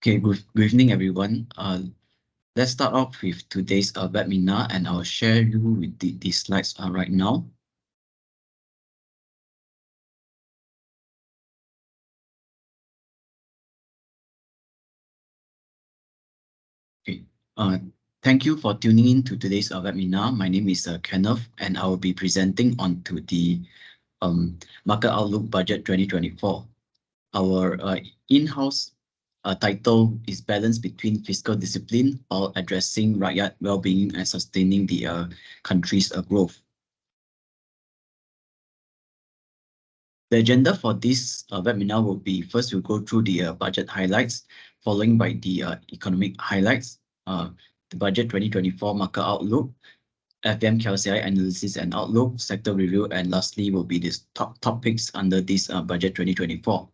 Okay, good evening, everyone. Let's start off with today's webinar, and I'll share you with the slides right now. Okay. Thank you for tuning in to today's webinar. My name is Kenneth, and I will be presenting on to the Market Outlook Budget 2024. Our in-house title is Balance Between Fiscal Discipline while addressing rakyat well-being and sustaining the country's growth. The agenda for this webinar will be, first we'll go through the budget highlights, following by the economic highlights, the budget 2024 market outlook, FM KLCI analysis and outlook, sector review, and lastly will be these top topics under this budget 2024.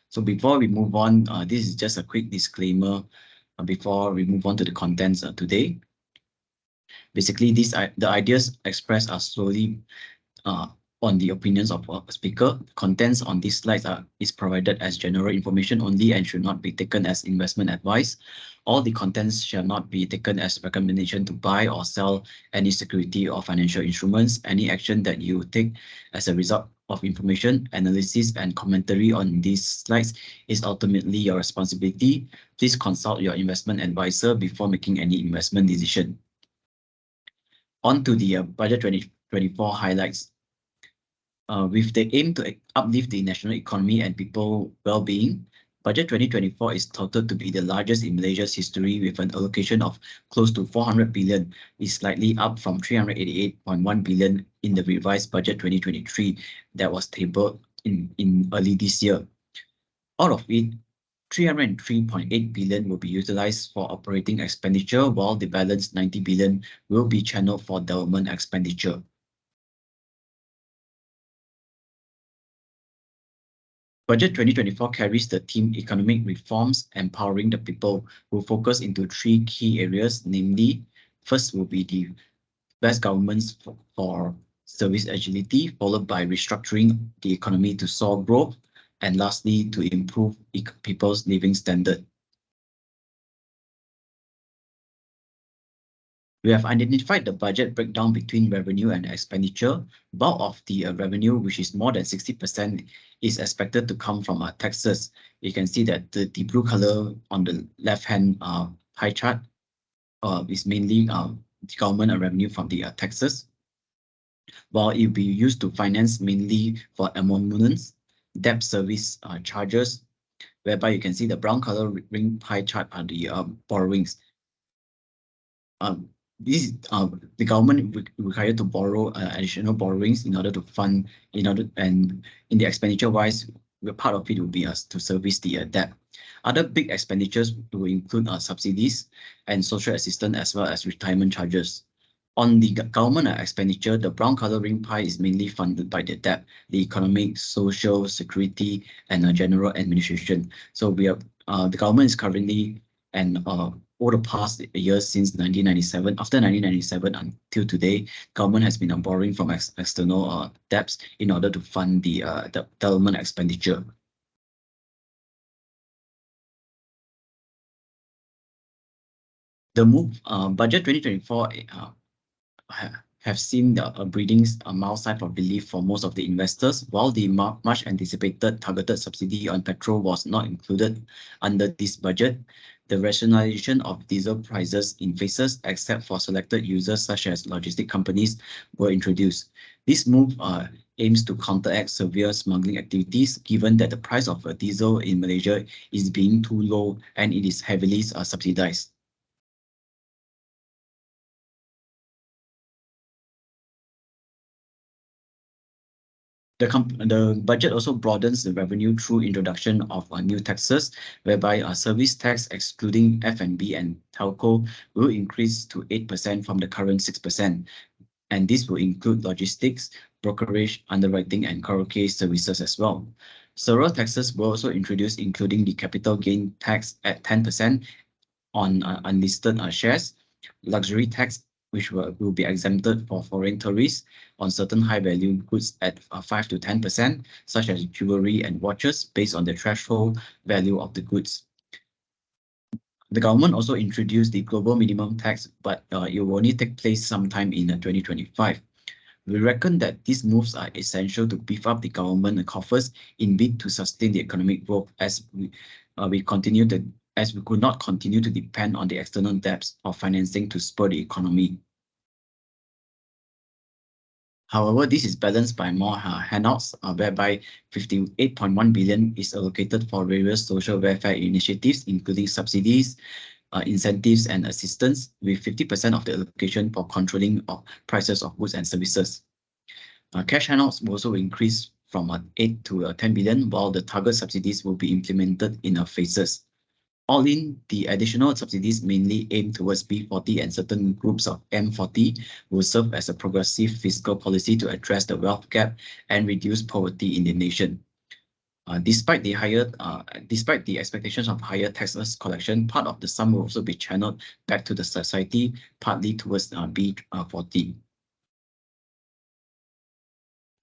So before we move on, this is just a quick disclaimer before we move on to the contents today. Basically, the ideas expressed are solely on the opinions of a speaker. Contents on these slides is provided as general information only and should not be taken as investment advice. All the contents shall not be taken as recommendation to buy or sell any security or financial instruments. Any action that you take as a result of information, analysis, and commentary on these slides is ultimately your responsibility. Please consult your investment advisor before making any investment decision. On to the budget 2024 highlights. With the aim to uplift the national economy and people well-being, Budget 2024 is touted to be the largest in Malaysia's history with an allocation of close to 400 billion, is slightly up from 388.1 billion in the revised Budget 2023 that was tabled in early this year. Out of it, 303.8 billion will be utilized for operating expenditure, while the balance 90 billion will be channeled for development expenditure. Budget 2024 carries the theme Economic Reforms, Empowering the People, who focus into three key areas, namely, first will be the best governments for service agility, followed by restructuring the economy to soar growth, and lastly, to improve people's living standard. We have identified the budget breakdown between revenue and expenditure. Bulk of the revenue, which is more than 60%, is expected to come from taxes. You can see that the blue color on the left-hand pie chart is mainly the government revenue from the taxes, while it will be used to finance mainly for emoluments, debt service charges, whereby you can see the brown color ring pie chart are the borrowings. The government required to borrow additional borrowings in order to fund, and in the expenditure wise, part of it will be to service the debt. Other big expenditures will include subsidies and social assistance as well as retirement charges. On the government expenditure, the brown color ring pie is mainly funded by the debt, the economic, social, security, and general administration. So the government is currently, and over the past years since 1997, after 1997 until today, government has been borrowing from external debts in order to fund the development expenditure. The move budget 2024 have seen the breathing mild sigh of relief for most of the investors. While the much anticipated targeted subsidy on petrol was not included under this budget, the rationalization of diesel prices in phases, except for selected users such as logistic companies, were introduced. This move aims to counteract severe smuggling activities, given that the price of diesel in Malaysia is being too low and it is heavily subsidized. The budget also broadens the revenue through introduction of new taxes, whereby service tax excluding F&B and telco will increase to 8% from the current 6%. And this will include logistics, brokerage, underwriting, and karaoke services as well. Several taxes were also introduced, including the capital gain tax at 10% on unlisted shares, luxury tax, which will be exempted for foreign tourists on certain high-value goods at 5 to 10%, such as jewelry and watches, based on the threshold value of the goods. The government also introduced the global minimum tax, but it will only take place sometime in 2025. We reckon that these moves are essential to beef up the government coffers in bid to sustain the economic growth as we could not continue to depend on the external debts or financing to spur the economy. However, this is balanced by more handouts, whereby 58.1 billion is allocated for various social welfare initiatives, including subsidies, incentives, and assistance, with 50% of the allocation for controlling of prices of goods and services. Cash handouts will also increase from 8 to 10 billion, while the target subsidies will be implemented in phases. All in, the additional subsidies mainly aim towards B40 and certain groups of M40 will serve as a progressive fiscal policy to address the wealth gap and reduce poverty in the nation. Despite the expectations of higher taxes collection, part of the sum will also be channeled back to the society, partly towards B40.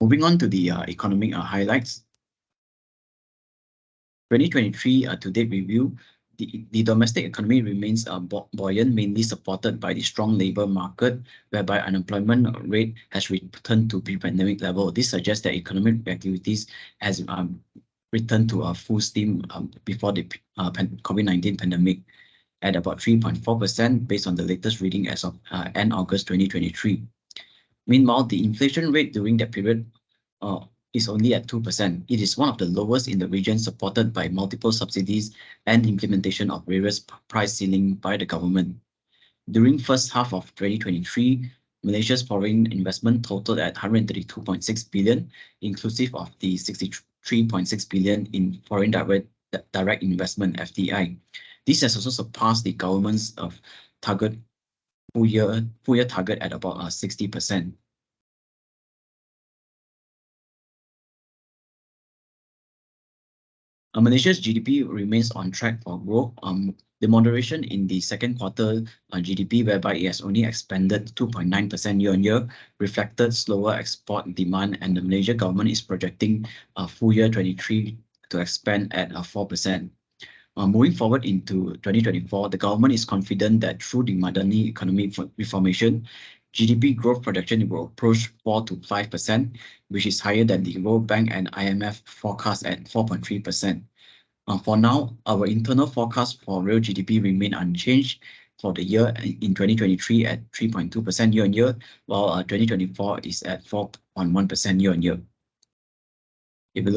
Moving on to the economic highlights. 2023 to-date review, the domestic economy remains buoyant, mainly supported by the strong labour market, whereby unemployment rate has returned to pre-pandemic level. This suggests that economic activities has returned to a full steam before the COVID-19 pandemic at about 3.4% based on the latest reading as of end August 2023. Meanwhile, the inflation rate during that period is only at 2%. It is one of the lowest in the region, supported by multiple subsidies and implementation of various price ceiling by the government. During first half of 2023, Malaysia's foreign investment totaled at 132.6 billion, inclusive of the 63.6 billion in foreign direct investment (FDI). This has also surpassed the government's target full year target at about 60%. Malaysia's GDP remains on track for growth. The moderation in the second quarter GDP, whereby it has only expanded 2.9% year-on-year, reflected slower export demand, and the Malaysian government is projecting full year 23 to expand at 4%. Moving forward into 2024, the government is confident that through the Madani economic reformation, GDP growth projection will approach 4 to 5%, which is higher than the World Bank and IMF forecast at 4.3%. For now, our internal forecast for real GDP remain unchanged for the year in 2023 at 3.2% year-on-year, while 2024 is at 4.1% year-on-year. If we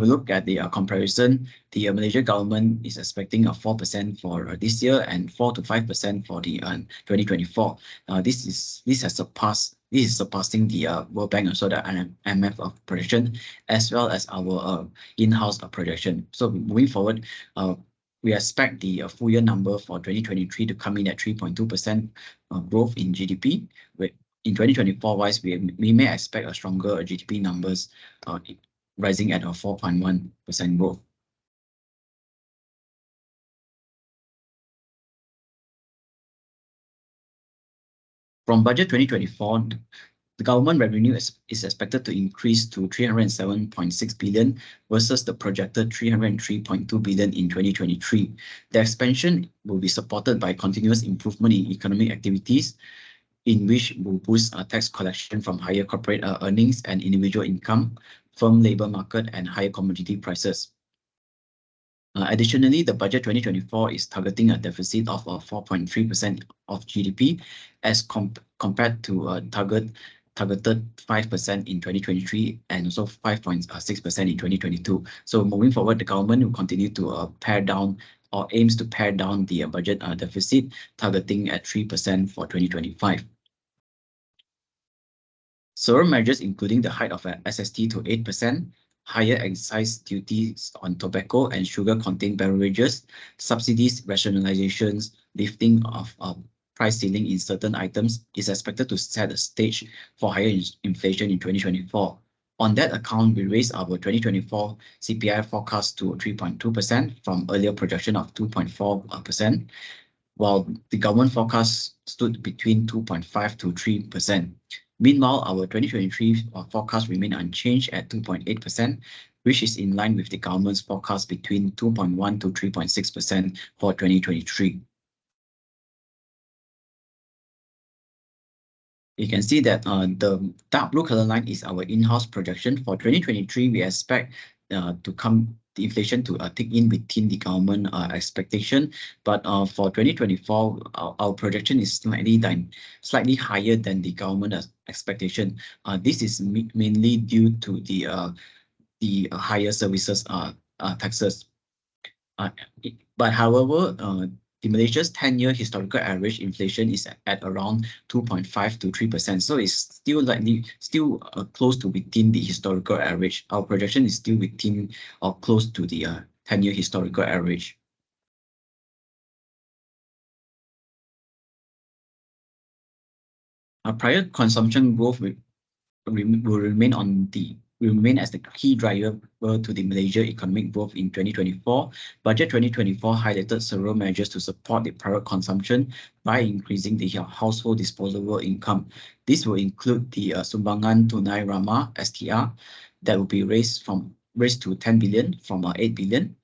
look at the comparison, the Malaysian government is expecting a 4% for this year and 4 to 5% for the 2024. This is surpassing the World Bank and so the IMF projection, as well as our in-house projection. So moving forward, we expect the full year number for 2023 to come in at 3.2% growth in GDP. In 2024 wise, we may expect a stronger GDP numbers rising at a 4.1% growth. From budget 2024, the government revenue is expected to increase to 307.6 billion versus the projected 303.2 billion in 2023. The expansion will be supported by continuous improvement in economic activities, in which will boost tax collection from higher corporate earnings and individual income, firm labor market, and higher commodity prices. Additionally, the budget 2024 is targeting a deficit of 4.3% of GDP as compared to a targeted 5% in 2023 and also 5.6% in 2022. So moving forward, the government will continue to pare down or aims to pare down the budget deficit, targeting at 3% for 2025. Several measures, including the height of SST to 8%, higher excise duties on tobacco and sugar-contained beverages, subsidies rationalizations, lifting of price ceiling in certain items, is expected to set the stage for higher inflation in 2024. On that account, we raised our 2024 CPI forecast to 3.2% from earlier projection of 2.4%, while the government forecast stood between 2.5 to 3%. Meanwhile, our 2023 forecast remained unchanged at 2.8%, which is in line with the government's forecast between 2.1 to 3.6% for 2023. You can see that the dark blue color line is our in-house projection. For 2023, we expect the inflation to tick in within the government expectation. But for 2024, our projection is slightly higher than the government expectation. This is mainly due to the higher services taxes. Uh, but however, the Malaysia's 10-year historical average inflation is at around 2.5 to 3%. So it's still close to within the historical average. Our projection is still within or close to the 10-year historical average. Prior consumption growth will remain as the key driver to the Malaysia economic growth in 2024. Budget 2024 highlighted several measures to support the private consumption by increasing the household disposable income. This will include the Sumbangan Tunai Ramah (STR) that will be raised to 10 billion from 8 billion.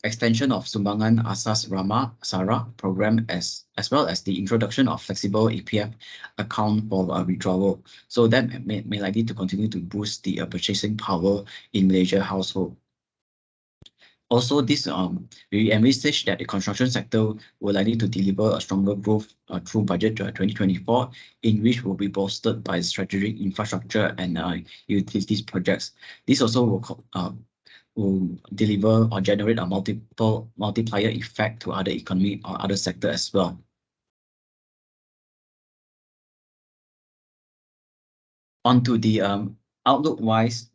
Extension of Sumbangan Asas Ramah Sara program as well as the introduction of flexible EPF account for withdrawal. So that may likely to continue to boost the purchasing power in Malaysia household. Also, we envisage that the construction sector will likely to deliver a stronger growth through budget 2024, in which will be bolstered by strategic infrastructure and utilities projects. This also will deliver or generate a multiplier effect to other economy or other sector as well. Onto the outlook wise,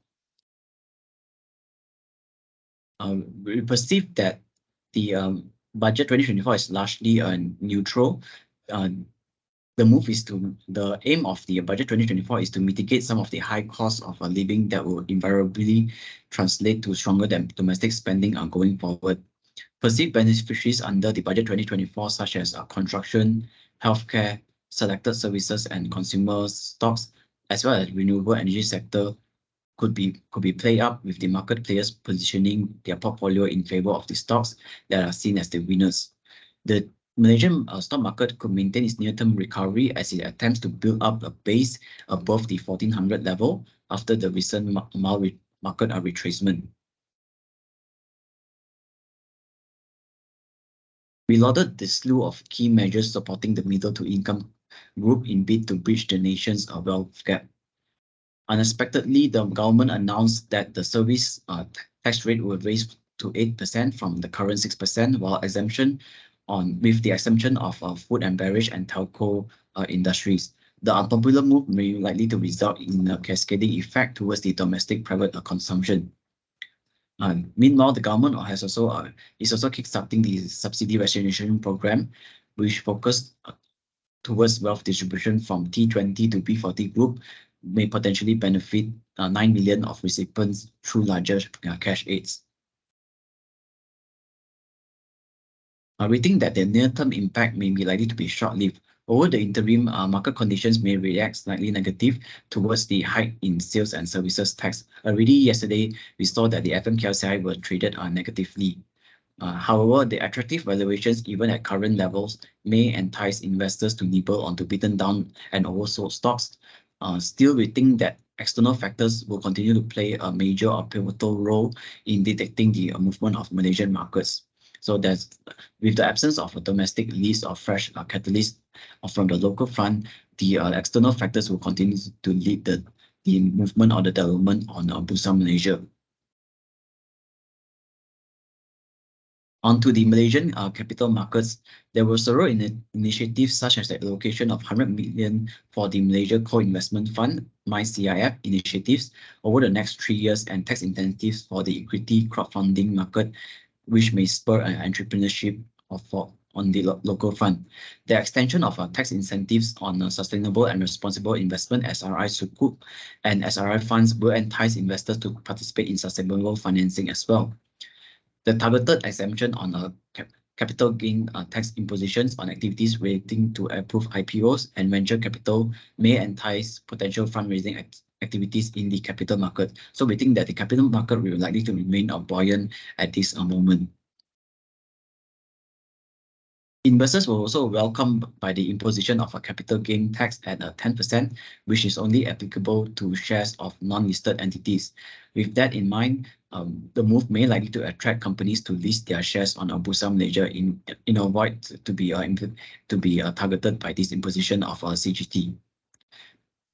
we perceive that the budget 2024 is largely neutral. The aim of the budget 2024 is to mitigate some of the high costs of living that will invariably translate to stronger than domestic spending going forward. Perceived beneficiaries under the budget 2024, such as construction, healthcare, selected services and consumer stocks, as well as renewable energy sector, could be played up with the market players positioning their portfolio in favor of the stocks that are seen as the winners. The Malaysian stock market could maintain its near-term recovery as it attempts to build up a base above the 1400 level after the recent market retracement. We lauded the slew of key measures supporting the middle to income group in bid to bridge the nation's wealth gap. Unexpectedly, the government announced that the service tax rate will raise to 8% from the current 6%, while with the exemption of food and beverage and telco industries. The unpopular move may likely to result in a cascading effect towards the domestic private consumption. Meanwhile, the government is also kickstarting the subsidy restoration program, which focused towards wealth distribution from T20 to B40 group, may potentially benefit 9 million of recipients through larger cash aids. We think that the near-term impact may be likely to be short-lived. Over the interim, market conditions may react slightly negative towards the hike in sales and services tax. Already yesterday, we saw that the FMKLCI were traded negatively. However, the attractive valuations, even at current levels, may entice investors to nibble onto beaten down and oversold stocks. Still, we think that external factors will continue to play a major or pivotal role in detecting the movement of Malaysian markets. So that's with the absence of a domestic list or fresh catalyst from the local front, the external factors will continue to lead the movement or the development on Bursa Malaysia. Onto the Malaysian capital markets, there were several initiatives such as the allocation of 100 million for the Malaysia Co-Investment Fund, MyCIF initiatives over the next 3 years and tax incentives for the equity crowdfunding market, which may spur entrepreneurship on the local front. The extension of tax incentives on sustainable and responsible investment (SRI) Sukuk and SRI funds will entice investors to participate in sustainable financing as well. The targeted exemption on capital gain tax impositions on activities relating to approved IPOs and venture capital may entice potential fundraising activities in the capital market. So we think that the capital market will likely to remain buoyant at this moment. Investors were also welcomed by the imposition of a capital gain tax at 10%, which is only applicable to shares of non-listed entities. With that in mind, the move may likely to attract companies to list their shares on Bursa Malaysia in avoid to be targeted by this imposition of CGT.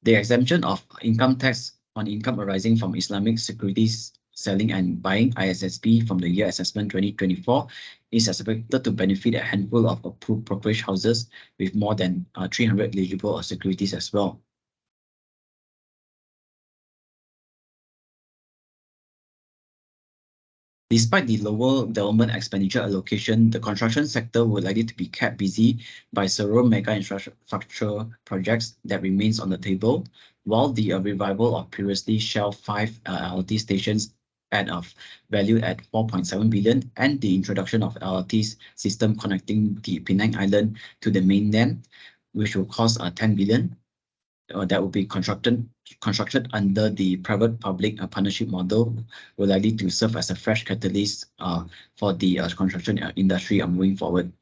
The exemption of income tax on income arising from Islamic securities selling and buying ISSB from the year assessment 2024 is expected to benefit a handful of approved brokerage houses with more than 300 eligible securities as well. Despite the lower government expenditure allocation, the construction sector will likely to be kept busy by several mega infrastructure projects that remains on the table, while the revival of previously shelved 5 LRT stations at a value at 4.7 billion and the introduction of LRT system connecting the Penang Island to the mainland, which will cost 10 billion. That will be constructed under the private-public partnership model will likely to serve as a fresh catalyst for the construction industry moving forward.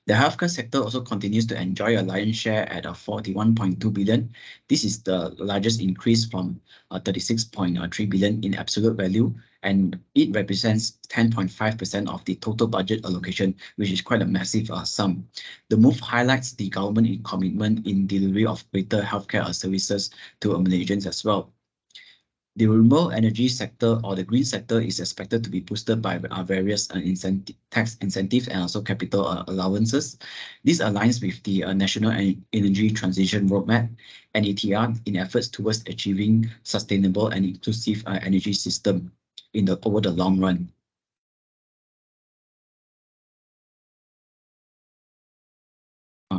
The healthcare sector also continues to enjoy a lion's share at 41.2 billion. This is the largest increase from 36.3 billion in absolute value, and it represents 10.5% of the total budget allocation, which is quite a massive sum. The move highlights the government commitment in delivery of greater healthcare services to Malaysians as well. The renewable energy sector or the green sector is expected to be boosted by various tax incentives and also capital allowances. This aligns with the National Energy Transition Roadmap, NETR, in efforts towards achieving sustainable and inclusive energy system over the long run.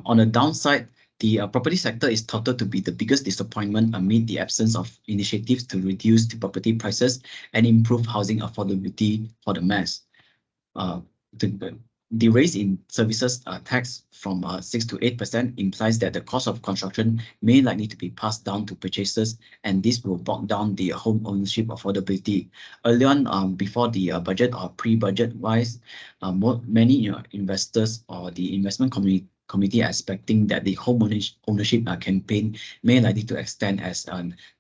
On the downside, the property sector is touted to be the biggest disappointment amid the absence of initiatives to reduce the property prices and improve housing affordability for the mass. The raise in services tax from 6 to 8% implies that the cost of construction may likely to be passed down to purchasers, and this will bog down the home ownership affordability. Early on, before the budget or pre-budget wise, many investors or the investment committee are expecting that the home ownership campaign may likely to extend as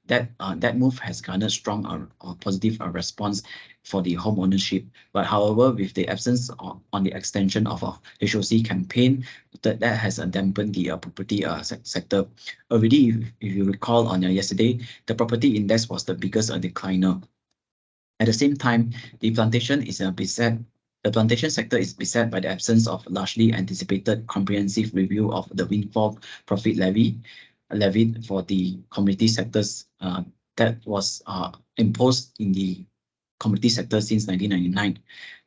that move has garnered strong or positive response for the home ownership. But however, with the absence on the extension of a HOC campaign, that has dampened the property sector. Already, if you recall on yesterday, the property index was the biggest decliner. At the same time, the plantation sector is beset by the absence of largely anticipated comprehensive review of the windfall profit levied for the community sectors that was imposed in the community sector since 1999.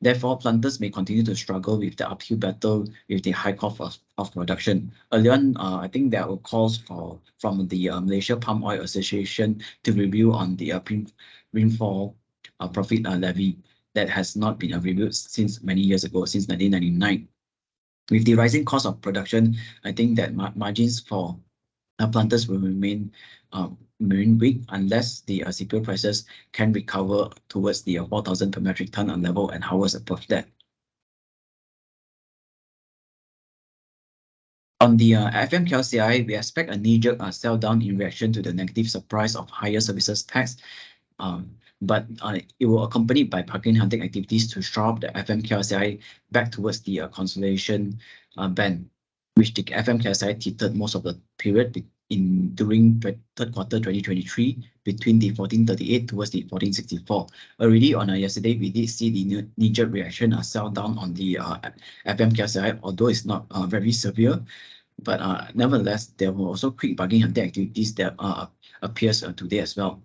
Therefore, planters may continue to struggle with the uphill battle with the high cost of production. Earlier on, I think there were calls from the Malaysia Palm Oil Association to review on the windfall profit levy that has not been reviewed since many years ago, since 1999. With the rising cost of production, I think that margins for planters will remain weak unless the CPO prices can recover towards the 4,000 per metric ton level and hours above that. On the FMKLCI, we expect a knee-jerk sell down in reaction to the negative surprise of higher services tax. But it will accompany by parking hunting activities to shore up the FMKLCI back towards the consolidation band, which the FMKLCI tilted most of the period during third quarter 2023 between the 1438 towards the 1464. Already on yesterday, we did see the knee-jerk reaction sell down on the FMKLCI, although it's not very severe. But nevertheless, there were also quick bargain hunting activities that appears today as well.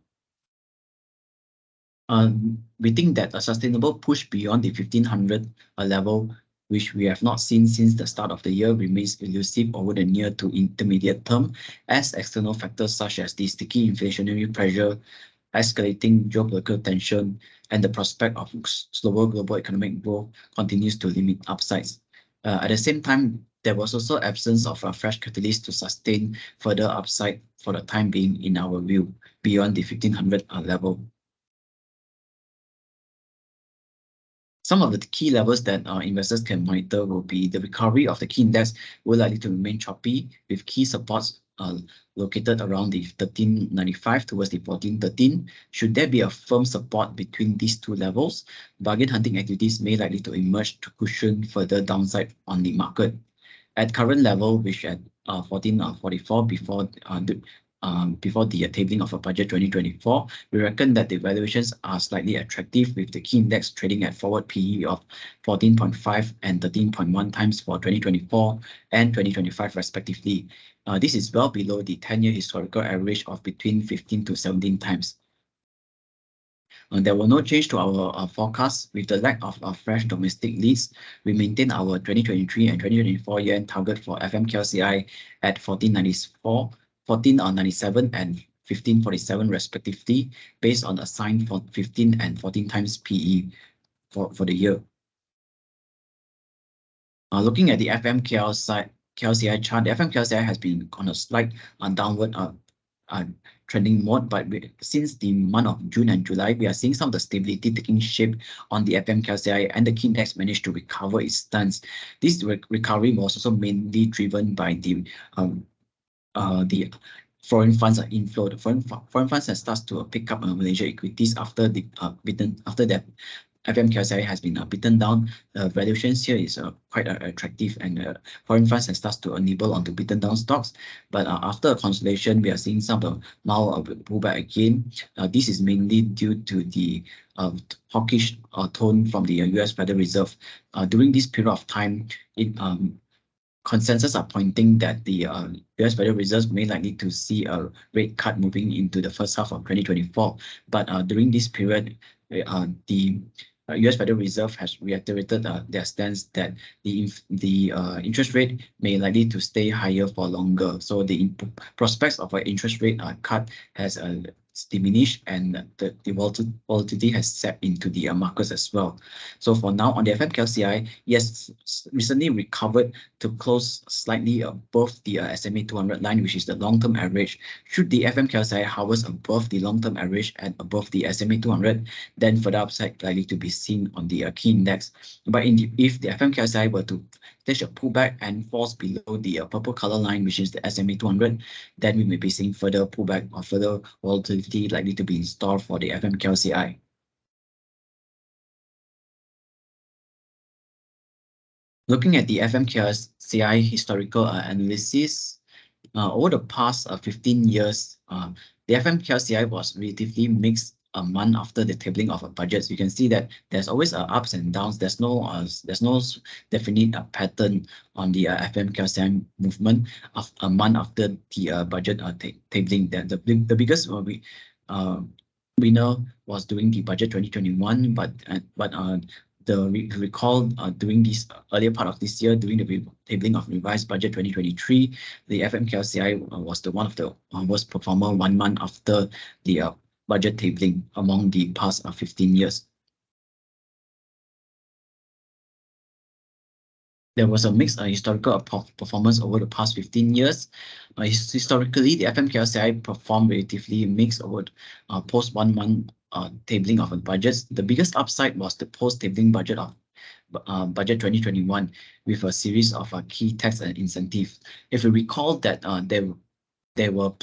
We think that a sustainable push beyond the 1500 level, which we have not seen since the start of the year, remains elusive over the near to intermediate term, as external factors such as the sticky inflationary pressure, escalating geopolitical tension, and the prospect of slower global economic growth continues to limit upsides. At the same time, there was also absence of a fresh catalyst to sustain further upside for the time being in our view beyond the 1500 level. Some of the key levels that investors can monitor will be the recovery of the key index will likely to remain choppy with key supports located around the 1395 towards the 1413. Should there be a firm support between these two levels, bargain hunting activities may likely to emerge to cushion further downside on the market. At current level, which at 1444 before the tabling of a budget 2024, we reckon that the valuations are slightly attractive with the key index trading at forward PE of 14.5 and 13.1 times for 2024 and 2025 respectively. This is well below the 10-year historical average of between 15 to 17 times. There were no change to our forecast. With the lack of fresh domestic leads, we maintain our 2023 and 2024 year-end target for FMKLCI at 1494, 1497 and 1547 respectively, based on assigned for 15 and 14 times PE for the year. Looking at the KLCI chart, the FMKLCI has been on a slight downward trending mode, but since the month of June and July, we are seeing some of the stability taking shape on the FMKLCI, and the key index managed to recover its stance. This recovery was also mainly driven by the foreign funds inflow. The foreign funds have started to pick up Malaysia equities after that FMKLCI has been beaten down. Valuations here is quite attractive, and foreign funds have started to nibble onto beaten down stocks. But after a consolidation, we are seeing some of the mild pullback again. This is mainly due to the hawkish tone from the US Federal Reserve. During this period of time, consensus are pointing that the US Federal Reserve may likely to see a rate cut moving into the first half of 2024. But during this period, the US Federal Reserve has reiterated their stance that the interest rate may likely to stay higher for longer. So the prospects of an interest rate cut has diminished, and the volatility has set into the markets as well. So for now, on the FMKLCI, yes, recently recovered to close slightly above the SMA 200 line, which is the long-term average. Should the FMKLCI hovers above the long-term average and above the SMA 200, then further upside likely to be seen on the key index. But if the FMKLCI were to take a pullback and falls below the purple color line, which is the SMA 200, then we may be seeing further pullback or further volatility likely to be in store for the FMKLCI. Looking at the FMKLCI historical analysis, over the past 15 years, the FMKLCI was relatively mixed a month after the tabling of a budget. So you can see that there's always ups and downs. There's no definite pattern on the FMKLCI movement of a month after the budget tabling. The biggest winner was during the budget 2021, but recall during this earlier part of this year, during the tabling of revised budget 2023, the FMKLCI was one of the worst performer 1 month after the budget tabling among the past 15 years. There was a mixed historical performance over the past 15 years. Historically, the FMKLCI performed relatively mixed over post 1 month tabling of budgets. The biggest upside was the post-tabling budget of budget 2021 with a series of key tax and incentives. If you recall that there were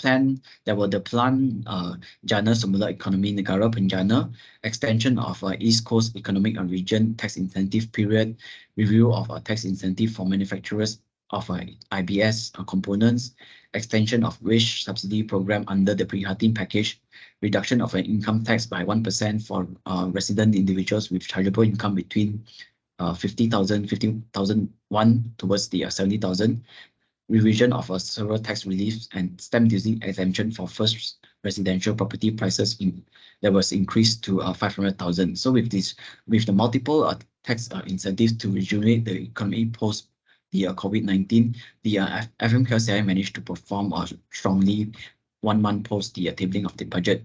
the Plan Jana Semula Economy Negara Penjana, extension of East Coast Economic Region tax incentive period, review of tax incentive for manufacturers of IBS components, extension of wage subsidy program under the Prihatin package, reduction of an income tax by 1% for resident individuals with chargeable income between 50,001 towards the 70,000, revision of several tax reliefs and stamp duty exemption for first residential property prices that was increased to 500,000. So with the multiple tax incentives to rejuvenate the economy post the COVID-19, the FMKLCI managed to perform strongly 1 month post the tabling of the budget.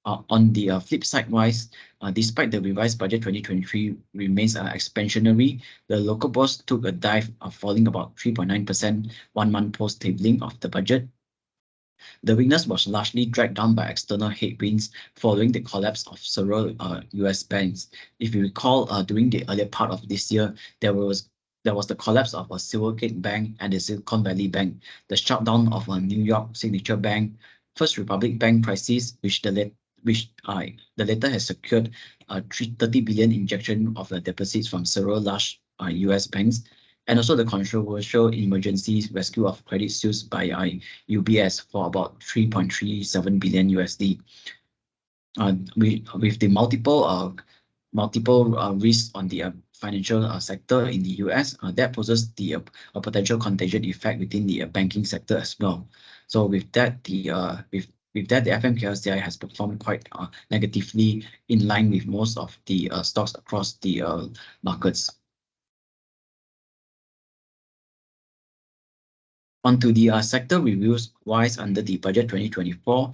On the flip side wise, despite the revised budget 2023 remains expansionary, the local bonds took a dive, falling about 3.9% 1 month post tabling of the budget. The weakness was largely dragged down by external headwinds following the collapse of several US banks. If you recall, during the earlier part of this year, there was the collapse of a Silvergate Bank and the Silicon Valley Bank, the shutdown of a New York Signature Bank, First Republic Bank crisis, the latter has secured a 30 billion injection of the deposits from several large US banks, and also the controversial emergency rescue of Credit Suisse by UBS for about 3.37 billion USD. With the multiple risks on the financial sector in the US, that poses a potential contagion effect within the banking sector as well. So with that, the FMKLCI has performed quite negatively in line with most of the stocks across the markets. Onto the sector reviews wise under the budget 2024.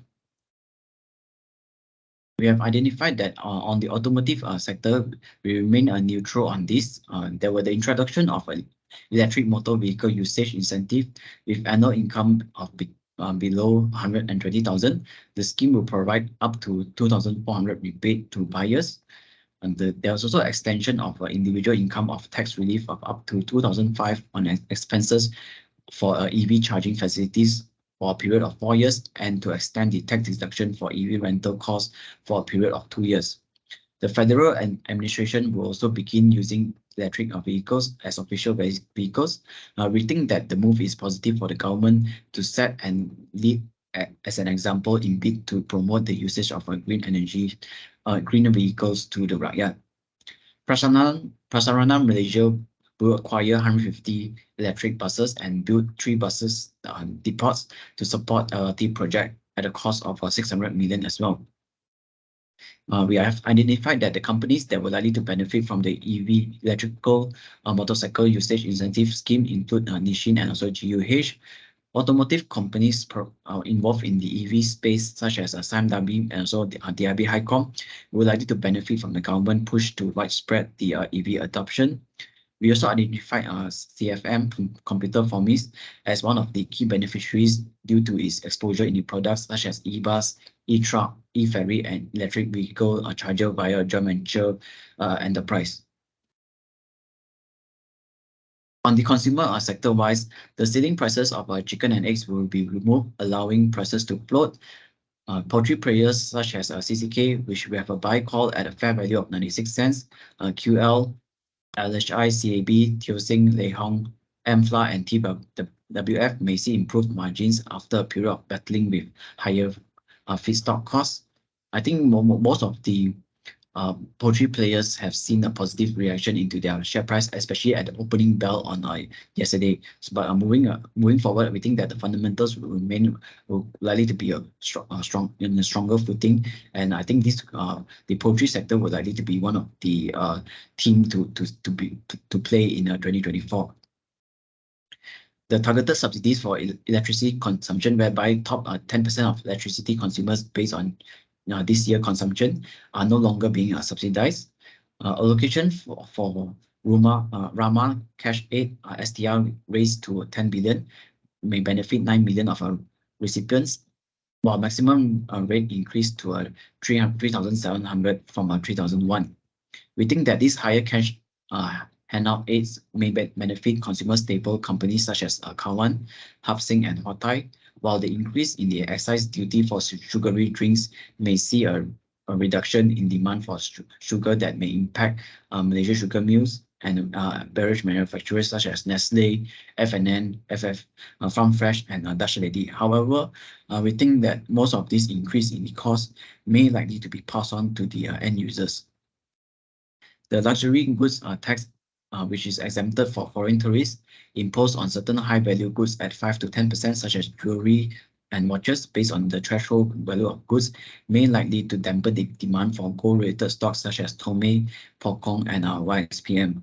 We have identified that on the automotive sector, we remain neutral on this. There were the introduction of an electric motor vehicle usage incentive with annual income of below 120,000. The scheme will provide up to 2,400 rebate to buyers. And there was also extension of individual income of tax relief of up to 2,500 on expenses for EV charging facilities for a period of 4 years, and to extend the tax deduction for EV rental costs for a period of 2 years. The federal administration will also begin using electric vehicles as official vehicles. We think that the move is positive for the government to set and lead as an example in bid to promote the usage of green energy, green vehicles to the rakyat. Prasarana Malaysia will acquire 150 electric buses and build 3 buses depots to support LRT project at a cost of 600 million as well. We have identified that the companies that were likely to benefit from the EV electrical motorcycle usage incentive scheme include Nissin and also GUH. Automotive companies involved in the EV space, such as SIMW and also DIB Highcom, will likely to benefit from the government push to widespread the EV adoption. We also identified CFM, Computer Formis, as one of the key beneficiaries due to its exposure in the products such as e-bus, e-truck, e-ferry, and electric vehicle charger via joint venture enterprise. On the consumer sector-wise, the selling prices of chicken and eggs will be removed, allowing prices to float. Poultry players such as CCK, which we have a buy call at a fair value of 96 cents, QL, LHI, CAB, Teosing, Lei Hong, MFLA, and TWF may see improved margins after a period of battling with higher feedstock costs. I think most of the poultry players have seen a positive reaction into their share price, especially at the opening bell on yesterday. But moving forward, we think that the fundamentals will likely to be a stronger footing, and I think the poultry sector will likely to be one of the team to play in 2024. The targeted subsidies for electricity consumption, whereby top 10% of electricity consumers based on this year consumption are no longer being subsidized. Allocation for Rama Cash Aid STR raised to 10 billion may benefit 9 million of our recipients, while maximum rate increased to 3,700 from 3,001. We think that these higher cash handout aids may benefit consumer staple companies such as Kawan, Hapsing, and Huatai, while the increase in the excise duty for sugary drinks may see a reduction in demand for sugar that may impact Malaysia sugar mills and beverage manufacturers such as Nestle, F&N, FF, Farm Fresh, and Dutch Lady. However, we think that most of this increase in the cost may likely to be passed on to the end users. The luxury goods tax, which is exempted for foreign tourists, imposed on certain high-value goods at 5 to 10%, such as jewelry and watches, based on the threshold value of goods, may likely to dampen the demand for gold-related stocks such as Tome, Pokong, and YXPM.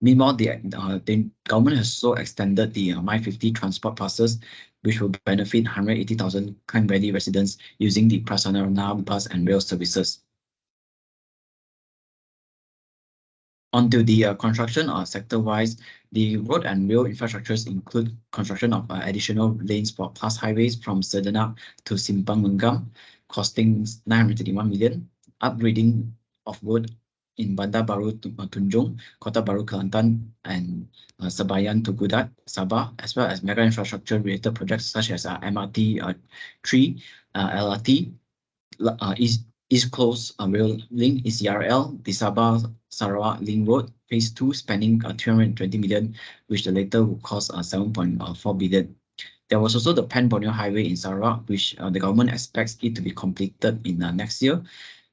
Meanwhile, the government has also extended the My50 transport passes which will benefit 180,000 Klang Valley residents using the Prasarana bus and rail services. Onto the construction sector-wise, the road and rail infrastructures include construction of additional lanes for plus highways from Sedenak to Simpang Menggam, costing 931 million, upgrading of road in Bandar Baru to Tunjung, Kota Baru Kelantan, and Sebayan to Gudat, Sabah, as well as mega infrastructure-related projects such as MRT 3, LRT, East Coast Rail Link, ECRL, the Sabah Sarawak Link Road, Phase 2, spending 320 million, which the latter will cost 7.4 billion. There was also the Pan-Borneo Highway in Sarawak, which the government expects it to be completed in next year.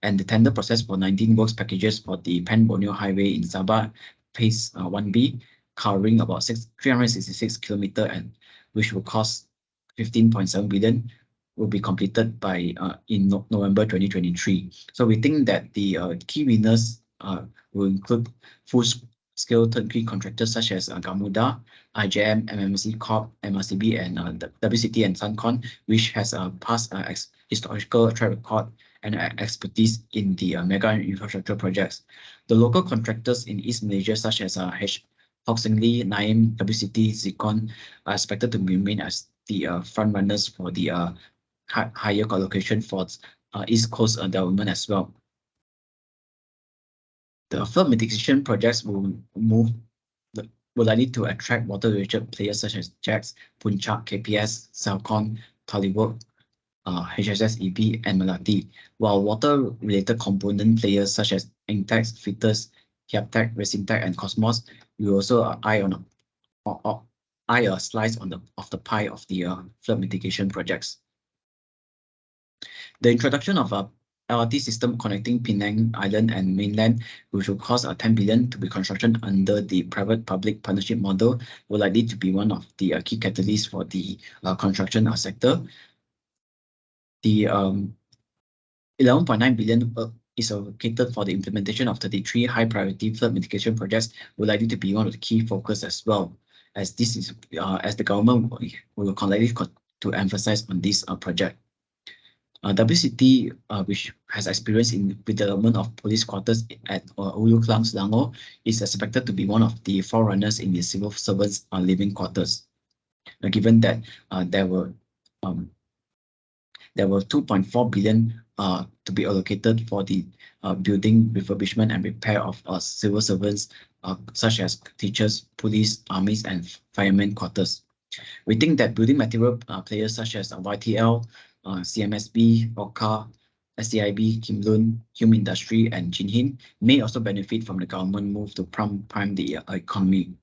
And the tender process for 19 works packages for the Pan-Borneo Highway in Sabah, Phase 1B, covering about 366 kilometers, and which will cost 15.7 billion, will be completed by in November 2023. So we think that the key winners will include full-scale turnkey contractors such as Gamuda, IJM, MMC Corp, MRCB, and WCT and Suncon, which has a past historical track record and expertise in the mega infrastructure projects. The local contractors in East Malaysia, such as Hoxingly, Naim, WCT, Zikon, are expected to remain as the front runners for the higher allocation for East Coast development as well. The flood mitigation projects will likely to attract water-related players such as JAX, Puncak, KPS, Celcon, Tollywood, HSSEB, and Melati, while water-related component players such as Engtex, Fitters, Hiaptech, Racingtech, and Cosmos will also eye a slice of the pie of the flood mitigation projects. The introduction of a LRT system connecting Penang Island and mainland, which will cost 10 billion to be constructed under the private-public partnership model, will likely to be one of the key catalysts for the construction sector. The 11.9 billion is allocated for the implementation of 33 high-priority flood mitigation projects, will likely to be one of the key focus as well, as this is as the government will likely to emphasize on this project. WCT, which has experience in development of police quarters at Ulu Klang, Selangor, is expected to be one of the forerunners in the civil servants' living quarters. Given that there were 2.4 billion to be allocated for the building refurbishment and repair of civil servants, such as teachers, police, armies, and firemen quarters. We think that building material players such as YTL, CMSB, OCA, SCIB, Kim Lun, Hume Industry, and Jinhin may also benefit from the government move to prime the economy.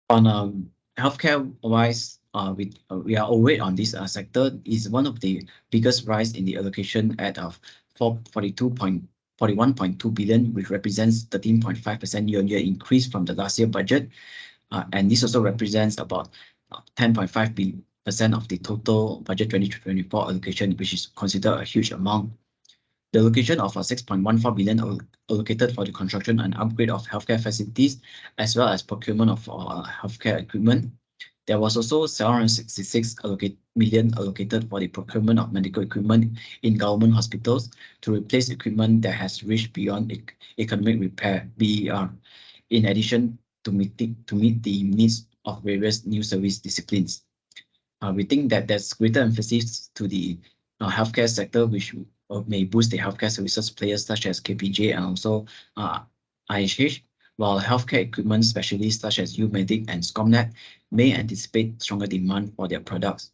On healthcare-wise, we are overweight on this sector. Is one of the biggest rise in the allocation at 41.2 billion, which represents 13.5% year-on-year increase from the last year budget. And this also represents about 10.5% of the total budget 2024 allocation, which is considered a huge amount. The allocation of 6.14 billion allocated for the construction and upgrade of healthcare facilities, as well as procurement of healthcare equipment. There was also 766 million allocated for the procurement of medical equipment in government hospitals to replace equipment that has reached beyond economic repair, BER, in addition to meet the needs of various new service disciplines. We think that there's greater emphasis to the healthcare sector, which may boost the healthcare services players such as KPJ and also IHH, while healthcare equipment specialists such as UMedic and SCOMNET may anticipate stronger demand for their products.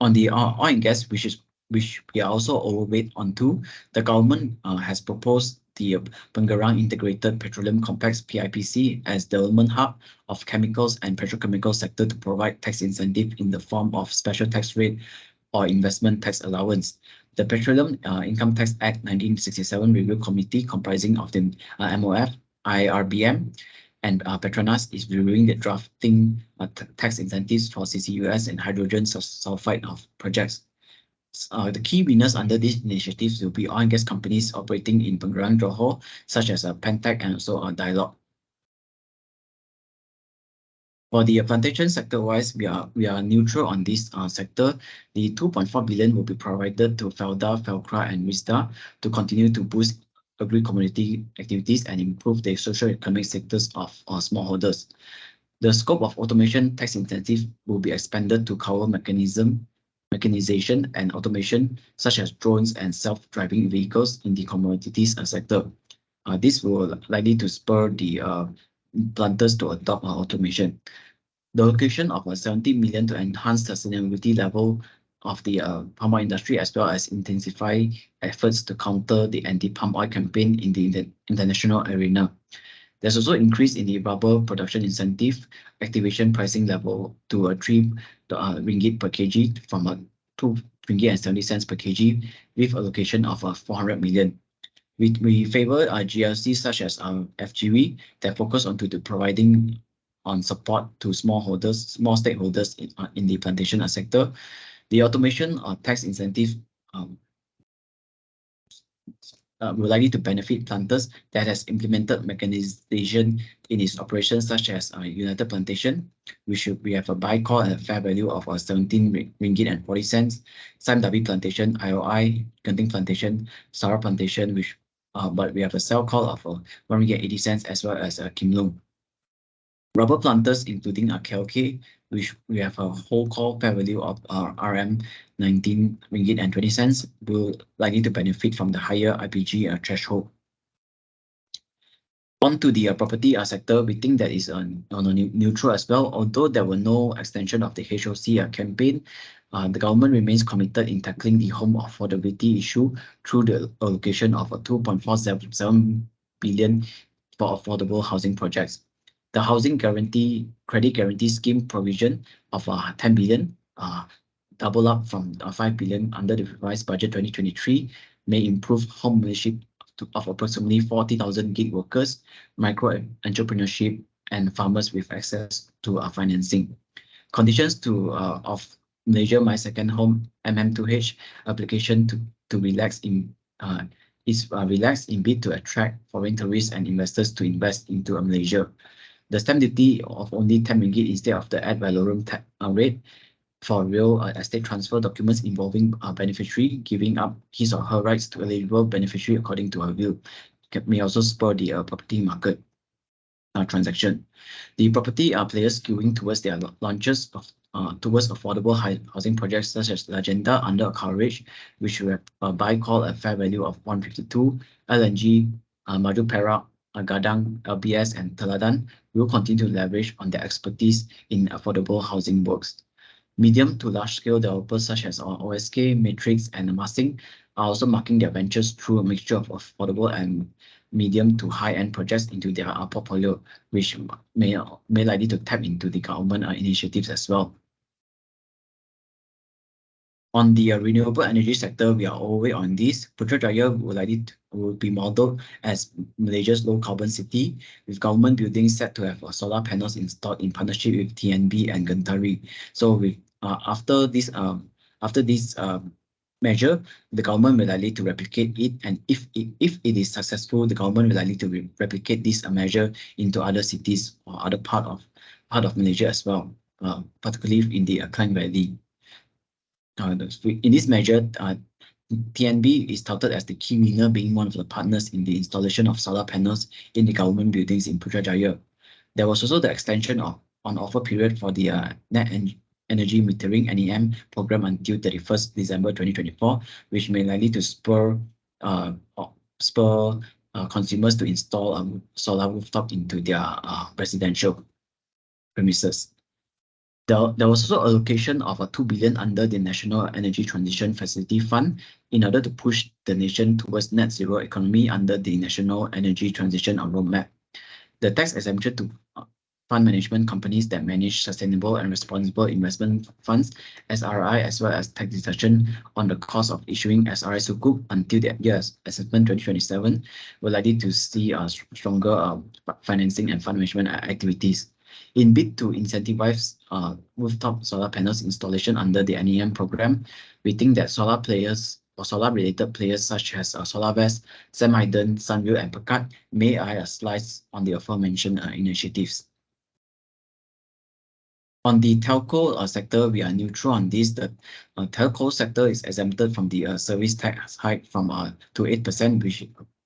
On the oil and gas, which we are also overweight onto, the government has proposed the Pengerang Integrated Petroleum Complex (PIPC) as development hub of chemicals and petrochemical sector to provide tax incentive in the form of special tax rate or investment tax allowance. The Petroleum Income Tax Act 1967 Review Committee, comprising of the MOF, IRBM, and Petronas, is reviewing the drafting tax incentives for CCUS and hydrogen sulfide projects. The key winners under these initiatives will be oil and gas companies operating in Pengerang, Johor, such as Pentec and also Dialog. For the plantation sector-wise, we are neutral on this sector. The 2.4 billion will be provided to Felda, Felcra, and Vista to continue to boost agri-commodity activities and improve the socio-economic status of smallholders. The scope of automation tax incentive will be expanded to cover mechanization and automation, such as drones and self-driving vehicles in the commodities sector. This will likely to spur the planters to adopt automation. The allocation of 70 million to enhance the sustainability level of the palm oil industry, as well as intensify efforts to counter the anti-palm oil campaign in the international arena. There's also increase in the rubber production incentive activation pricing level to 3 ringgit per kg from 2 ringgit and 70 cents per kg, with allocation of 400 million. We favor GLCs such as FGV that focus on to the providing on support to small stakeholders in the plantation sector. The automation or tax incentive will likely to benefit planters that has implemented mechanization in its operations, such as United Plantation, we have a buy call at a fair value of 17 ringgit and 40 cents. Sam W Plantation, IOI, Genting Plantation, Sarah Plantation, but we have a sell call of 1 ringgit 80 cents, as well as Kim Long. Rubber planters, including KLK, which we have a whole call fair value of RM 19 ringgit and 20 cents, will likely to benefit from the higher IPG threshold. On to the property sector, we think that is on a neutral as well. Although there were no extension of the HOC campaign, the government remains committed in tackling the home affordability issue through the allocation of 2.47 billion for affordable housing projects. The housing credit guarantee scheme provision of 10 billion, double up from 5 billion under the revised budget 2023, may improve home ownership of approximately 40,000 gig workers, micro entrepreneurship, and farmers with access to financing. Conditions of Malaysia My Second Home MM2H application to relax in relaxed in bid to attract foreign tourists and investors to invest into Malaysia. The stamp duty of only 10 ringgit instead of the ad valorem rate for real estate transfer documents involving a beneficiary giving up his or her rights to eligible beneficiary according to her will may also spur the property market transaction. The property players skewing towards their launches towards affordable housing projects such as Legenda under coverage, which will buy call a fair value of 152, LNG, Maju Perak, Gadang, LBS, and Teladan will continue to leverage on their expertise in affordable housing works. Medium to large-scale developers such as OSK, Matrix, and Masing are also marking their ventures through a mixture of affordable and medium to high-end projects into their portfolio, which may likely to tap into the government initiatives as well. On the renewable energy sector, we are always on this. Putrajaya will be modeled as Malaysia's low carbon city, with government buildings set to have solar panels installed in partnership with TNB and Gentari. So after this measure, the government will likely to replicate it, and if it is successful, the government will likely to replicate this measure into other cities or other part of Malaysia as well, particularly in the Klang Valley. In this measure, TNB is touted as the key winner, being one of the partners in the installation of solar panels in the government buildings in Putrajaya. There was also the extension of on offer period for the net energy metering NEM program until 31st December 2024, which may likely to spur consumers to install solar rooftop into their residential premises. There was also allocation of 2 billion under the National Energy Transition Facility Fund in order to push the nation towards net zero economy under the National Energy Transition Roadmap. The tax exemption to fund management companies that manage sustainable and responsible investment funds, SRI, as well as tax deduction on the cost of issuing SRI Sukuk until the year's assessment 2027 will likely to see stronger financing and fund management activities. In bid to incentivize rooftop solar panels installation under the NEM program, we think that solar players or solar-related players such as SolarVest, Samiden, Sunview, and Pekat may eye a slice on the aforementioned initiatives. On the telco sector, we are neutral on this. The telco sector is exempted from the service tax hike from to 8%,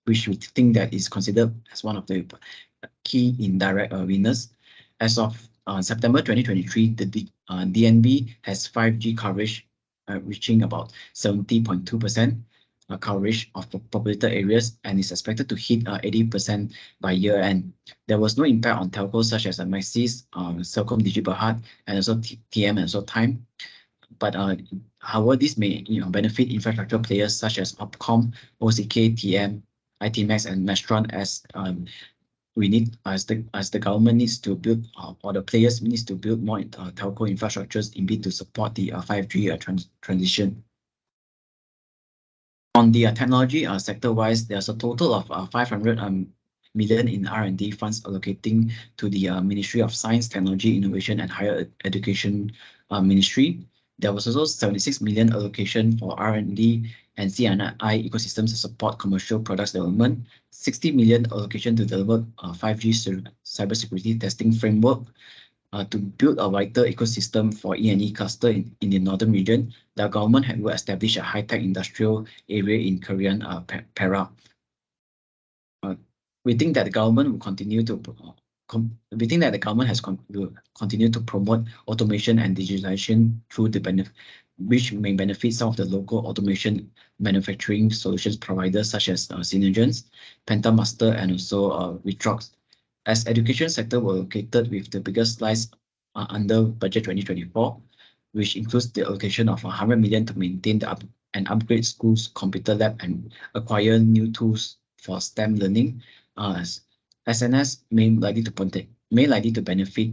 which we think that is considered as one of the key indirect winners. As of September 2023, the DNB has 5G coverage reaching about 70.2% coverage of the populated areas and is expected to hit 80% by year end. There was no impact on telcos such as Maxis, Celcom Digiberhad, and also TM and also Time. But however, this may benefit infrastructure players such as Opcom, OCK, TM, ITMax, and Mestron as we need as the government needs to build or the players needs to build more telco infrastructures in bid to support the 5G transition. On the technology sector-wise, there's a total of 500 million in R&D funds allocating to the Ministry of Science, Technology, Innovation and Higher Education Ministry. There was also 76 million allocation for R&D and C&I ecosystems to support commercial products development, 60 million allocation to develop 5G cybersecurity testing framework, to build a vital ecosystem for E&E cluster in the northern region. The government will establish a high-tech industrial area in Korean Perak. We think that the government will continue to will continue to promote automation and digitalization through which may benefit some of the local automation manufacturing solutions providers such as Synergens, Pentamaster, and also Vitrox. As education sector were located with the biggest slice under budget 2024, which includes the allocation of 100 million to maintain and upgrade schools' computer lab and acquire new tools for STEM learning. SNS may likely to benefit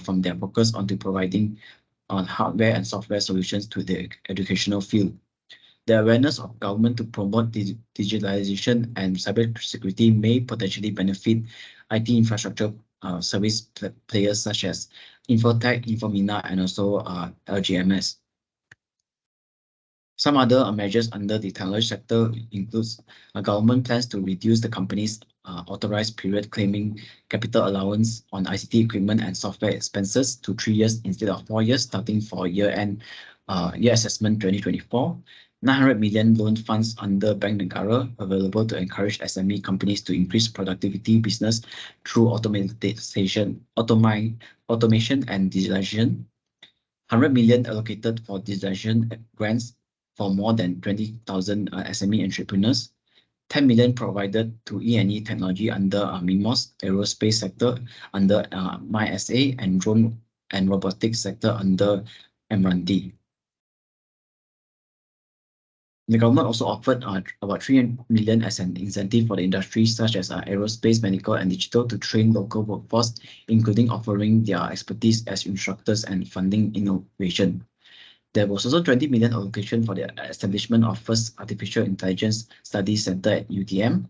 from their focus onto providing hardware and software solutions to the educational field. The awareness of government to promote digitalization and cybersecurity may potentially benefit IT infrastructure service players such as Infotech, Infomina, and also LGMS. Some other measures under the technology sector includes government plans to reduce the company's authorized period claiming capital allowance on ICT equipment and software expenses to 3 years instead of 4 years, starting for year assessment 2024. 900 million loan funds under Bank Negara available to encourage SME companies to increase productivity business through automation and digitalization. 100 million allocated for digitalization grants for more than 20,000 SME entrepreneurs. 10 million provided to E&E technology under MIMOS aerospace sector under MySA and drone and robotics sector under MRD. The government also offered about 3 million as an incentive for the industries such as aerospace, medical, and digital to train local workforce, including offering their expertise as instructors and funding innovation. There was also 20 million allocation for the establishment of first artificial intelligence study center at UTM.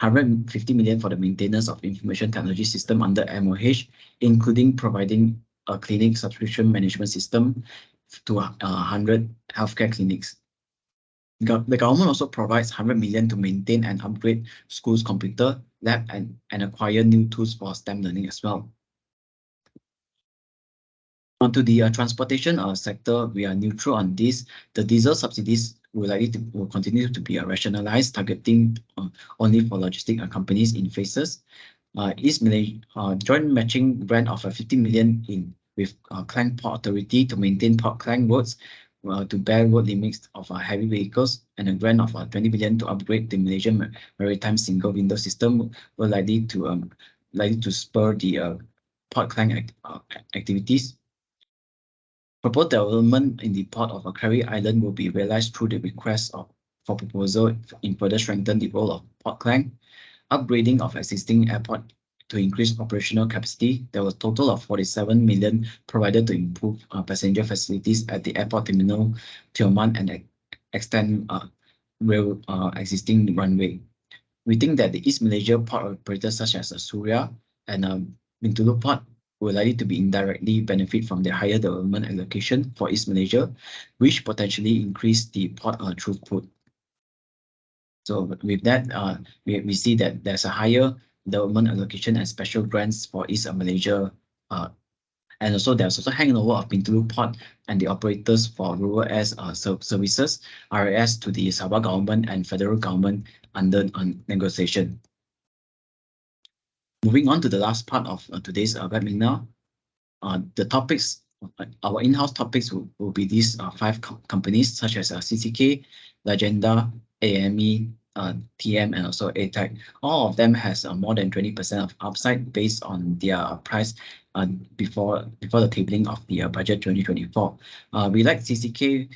150 million for the maintenance of information technology system under MOH, including providing a clinic subscription management system to 100 healthcare clinics. The government also provides 100 million to maintain and upgrade schools' computer lab and acquire new tools for STEM learning as well. Onto the transportation sector, we are neutral on this. The diesel subsidies will continue to be rationalized, targeting only for logistic companies in phases. East Malaysia joint matching grant of 50 million with Klang Port Authority to maintain Port Klang roads to bear road limits of heavy vehicles, and a grant of 20 million to upgrade the Malaysian maritime single window system were likely to spur the Port Klang activities. Proposed development in the port of Kari Island will be realized through the request for proposal in further strengthen the role of Port Klang. Upgrading of existing airport to increase operational capacity. There was a total of 47 million provided to improve passenger facilities at the airport terminal, Tioman, and extend existing runway. We think that the East Malaysia port operators such as Suria and Bintulu Port will likely to be indirectly benefit from the higher development allocation for East Malaysia, which potentially increase the port throughput. So with that, we see that there's a higher development allocation and special grants for East Malaysia And also there's also hangover of Bintulu Port and the operators for rural air services, RAS, to the Sabah government and federal government under negotiation. Moving on to the last part of today's webinar, the topics, our in-house topics will be these five companies such as CCK, Legenda, AME, TM, and also ATAC. All of them has more than 20% of upside based on their price before the tabling of the budget 2024. We like CCK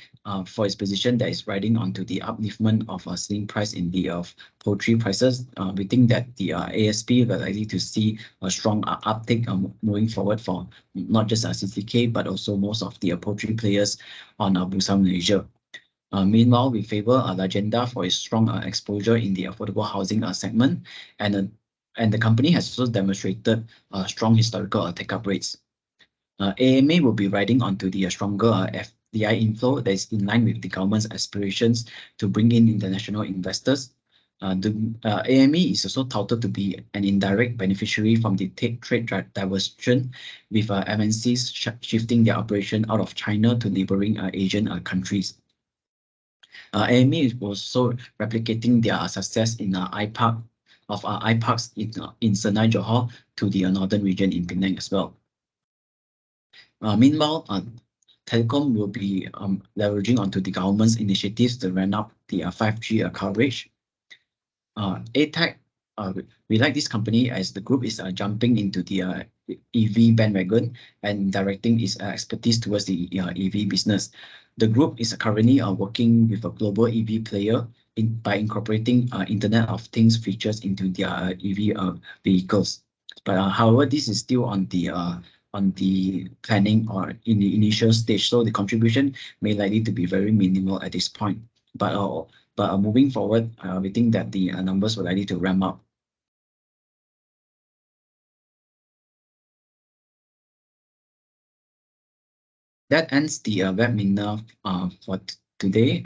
for its position that is riding onto the upliftment of a selling price in the poultry prices. We think that the ASP will likely to see a strong uptick moving forward for not just CCK but also most of the poultry players on Bursa Malaysia. Meanwhile, we favor Legenda for its strong exposure in the affordable housing segment, and the company has also demonstrated strong historical take-up rates. AMA will be riding onto the stronger FDI inflow that is in line with the government's aspirations to bring in international investors. The AME is also touted to be an indirect beneficiary from the trade diversion, with MNCs shifting their operation out of China to neighboring Asian countries. AME is also replicating their success in iPark iParks in Senai Johor to the northern region in Penang as well. Meanwhile, Telecom will be leveraging onto the government's initiatives to ramp up the 5G coverage. ATAC, we like this company as the group is jumping into the EV bandwagon and directing its expertise towards the EV business. The group is currently working with a global EV player by incorporating Internet of Things features into their EV vehicles. But however, this is still on the planning or in the initial stage, so the contribution may likely to be very minimal at this point. But moving forward, we think that the numbers will likely to ramp up. That ends the webinar for today.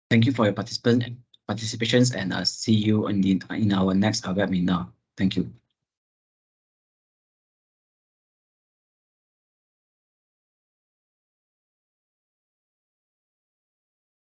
Thank you for your participations, and see you in our next webinar. Thank you.